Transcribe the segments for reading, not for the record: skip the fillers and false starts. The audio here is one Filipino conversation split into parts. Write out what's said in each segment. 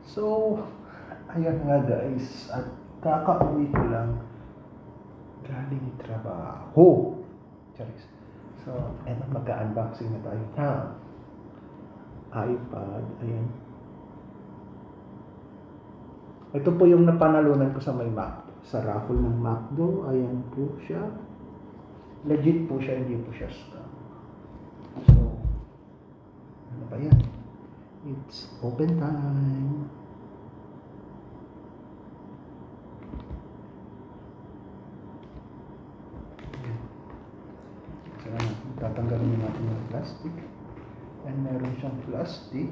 So, ayan nga guys, at kakauwi ko lang galing trabaho. Charis. So, eto magka-unboxing na tayo ng iPad. Ayan. Ito po yung napanalunan ko sa may Mac. Sa raffle ng MacDo. Ayan po siya. Legit po siya, hindi po siya scam. So, ano ba yan? It's open time. So, tatanggalin natin yung plastic. And meron siyang plastic.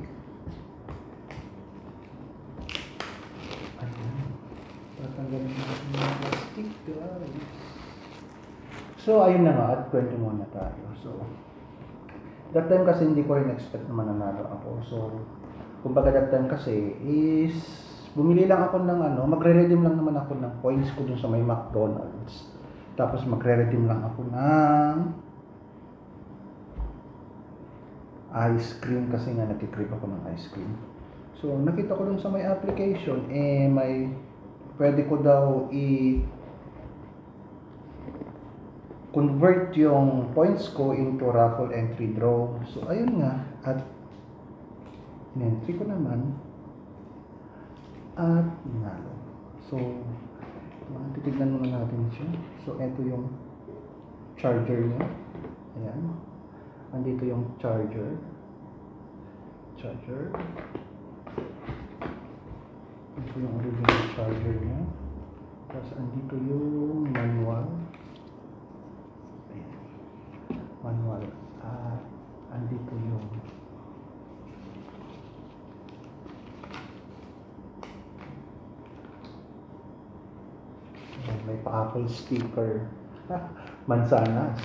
Ayan. Tatanggalin natin yung plastic, guys. So, ayun na nga. At kwento muna tayo. So, that time kasi hindi ko rin expect na mananalo ako. So, kumbaga that time kasi is bumili lang ako ng magre-redeem lang naman ako ng points ko dun sa may McDonald's. Tapos magre-redeem lang ako ng ice cream kasi nga nagki-crave ako ng ice cream. So, nakita ko dun sa may application, may pwede ko daw convert yung points ko into raffle entry draw. So, ayun nga. At in-entry ko naman. At nalo. So, titignan muna natin siya. So, ito yung charger niya. Ayan. Andito yung charger. Ito yung original charger niya. Tapos, andito yung manual. Manual. Andito yung may pa-Apple sticker. Mansanas.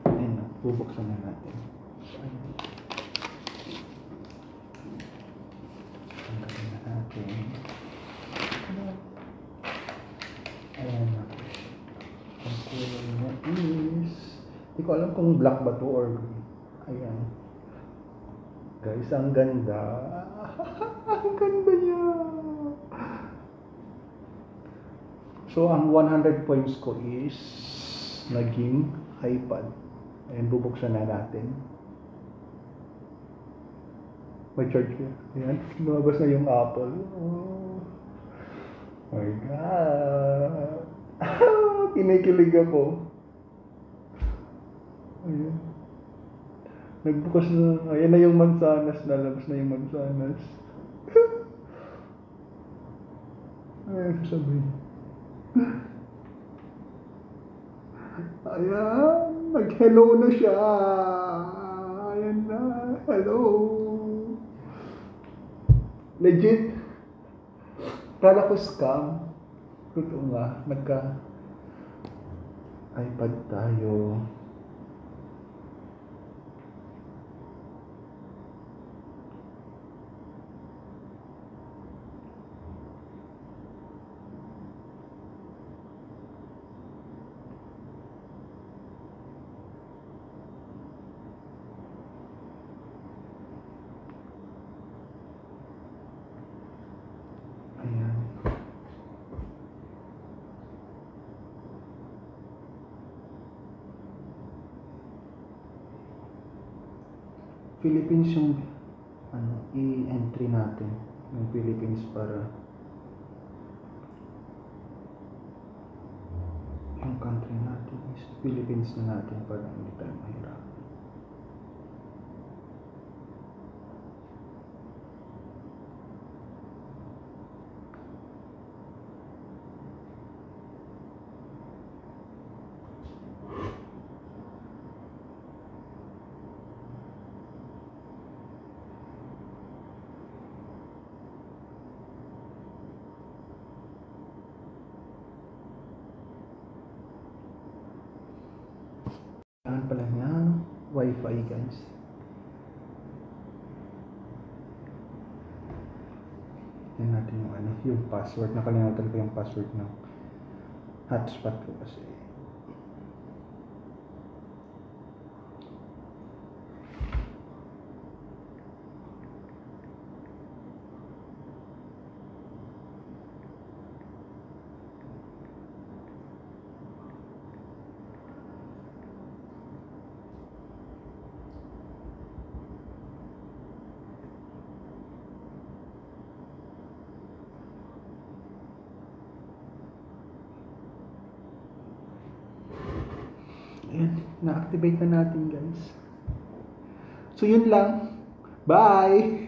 Ayun na, bubuksan na natin. Ayan na. Ang kulay niya is hindi ko alam kung black ba to or ayan. Guys, ang ganda. Ang ganda niya. So, ang 100 points ko is naging iPad. Ayan, bubuksan na natin. May charge ko. Ayan, lumabas na yung Apple. Oh my God. Kinikilig ako. Ayan. Nagbukas na. Ayan na yung mansanas. Nalabas na yung mansanas. Ayan, sasabihin. Ayan. Nag-hello na siya. Ayan na. Hello. Legit. Kala ko scam. Totoo nga. Nagka-iPad tayo. Philippines yung i-entry natin yung Philippines para yung country natin is Philippines na natin para hindi tayo mahirap. Pala niya Wi-Fi, guys. Yan natin yung password. Nakalimutan ko yung password ng Hotspot ko kasi. Ayan, na-activate na natin guys. So yun lang. Bye!